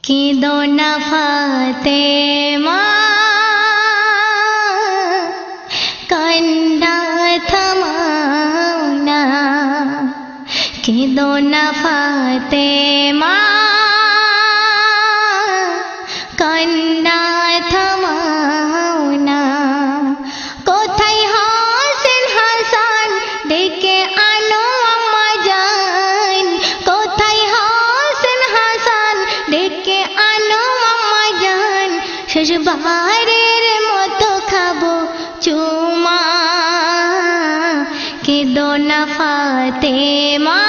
কেঁদো না ফাতেমা, কান্না থামাও না। কেঁদো না ফাতেমা, কান্না থামাও না। কোথায় হোসেন হাসান, ডেকে আনো আম্মা জান। কোথায় হোসেন হাসান, ডেকে আনো আম্মা জান। শেষবারের মতো খাবো চুমা। কেঁদো না ফাতেমা,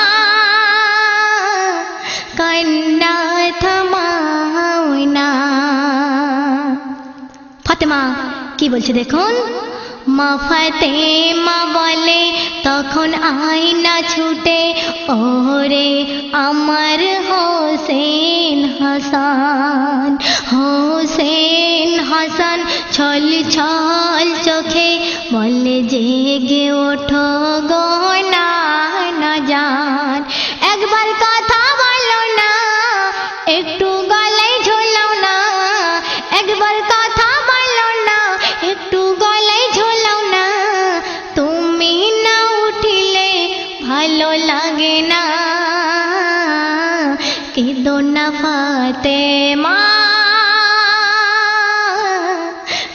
কান্না থামাও না। ফাতেমা কি বলছে দেখুন। মা ফাতেমা বলে তখন আয়না ছুটে, ওরে আমার হোসেন হাসান। হোসেন হাসান ছল ছল চোখে বলে, জেগে ওঠো গো না জান। একবার কথা বলো না, একটু গলায় ঝোলাও না। একবার কথা বলো না, একটু গলায় ঝোলাও না। তুমি না উঠিলে ভালো লাগে না। কেঁদো না ফাতেমা,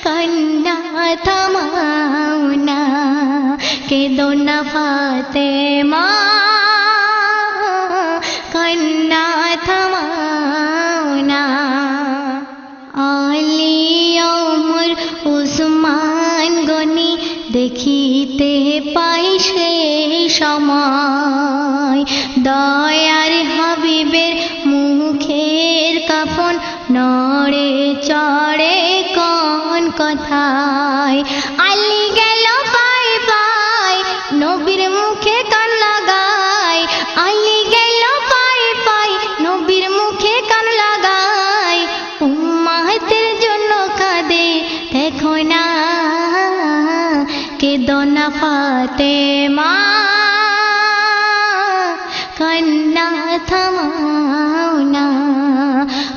কান্না থামাও না। কেঁদো না ফাতেমা, কান্না থামাও না। আলী ওমর উসমান গনি দেখিতে পাই সেই সময়, দয়ার হাবিবের মুখের কাফন নড়ে চড়ে কোন কথায়। আলী গেল পায়ে পায়ে, নবীর মুখে কান লাগায়। আলী গেল পায়ে পায়ে, নবীর মুখে কান লাগায়। উম্মতের জন্য কাঁদে দেখো না। কেঁদো না ফাতেমা, কান্না থামাও না।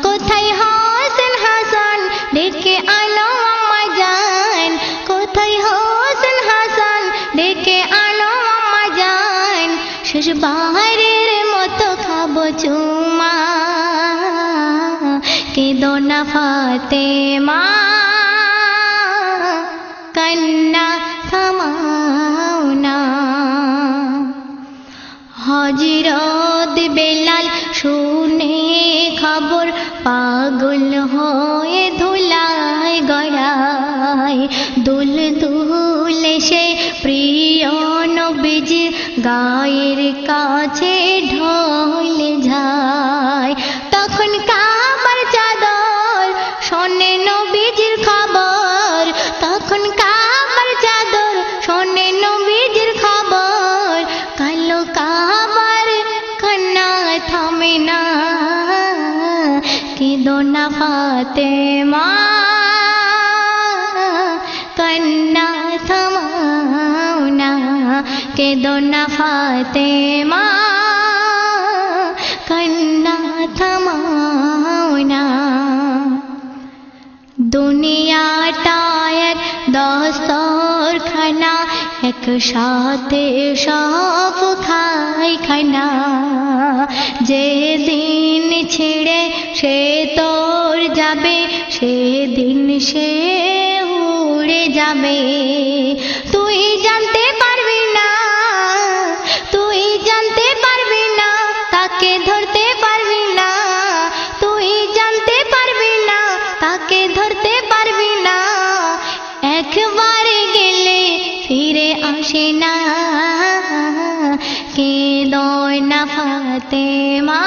কোথায় হোসেন হাসান, ডেকে আনো আম্মা জান। কোথায় হোসেন হাসান, ডেকে আনো আম্মা জান। শেষবারের মতো খাবো চুমা। কেঁদো না ফাতেমা, কান্না থামাও না। হযরত বেলাল শুনে খবর, পাগল হয়ে ধুলায় গড়ায়। দুল দুল সে প্রিয় নবীজির গায়ের কাছে ঢলে যায়। তখন কাবার চাদর শোনে নবীজির খবর। তখন কাবার চাদর শোনে নবীজির খবর। কালো কাবার কান্না থামে না। কেঁদো না ফাতেমা, কান্না থামাও না। কেঁদো না ফাতেমা, কান্না থামাও না। দুনিয়াটা এক দস্তরখানা, একসাথে সব খাই খানা। যেদিন ছেড়ে সে তোর যাবে, সেদিন সে উড়ে যাবে। তুই জানতে পারবি না, তুই জানতে পারবি না, তাকে ধরতে পারবি না। তুই জানতে পারবি না, তাকে ধরতে পারবি না। একবার গেলে ফিরে আসে না। কেঁদো না ফাতেমা,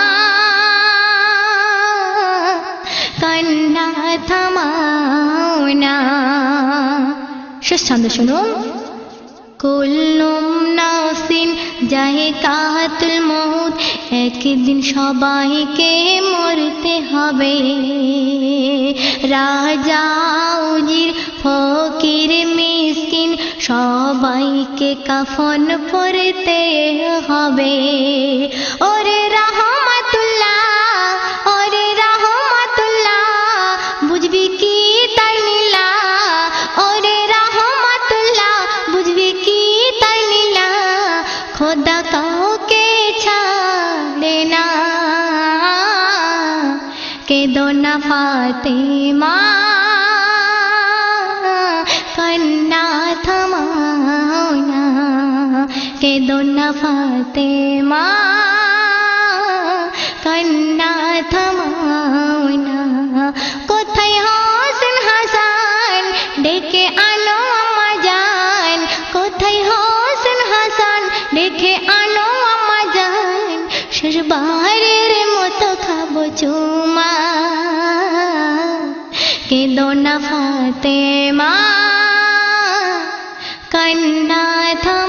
কান্না থামাও না। শেষ ছন্দ শুনুন। কুল্লুম নাফসিন যায়কাতুল মউত, একদিন সবাইকে মরতে হবে। রাজা উজির ফকির মিসকিন সবাইকে কাফন পরতে হবে। ওরে রহমাতুল্লাহ, ওরে রহমত কেঁদো না ফাতেমা কান্না থামাও না কেঁদো না ফাতেমা কান্না থামাও না কোথায় হোসেন হাসান ডেকে আনো আম্মা জান কোথায় হোসেন হাসান ডেকে আনো আম্মা জান শেষবারের মতো খাবো চুমা কেঁদো না ফাতেমা কান্না থামাও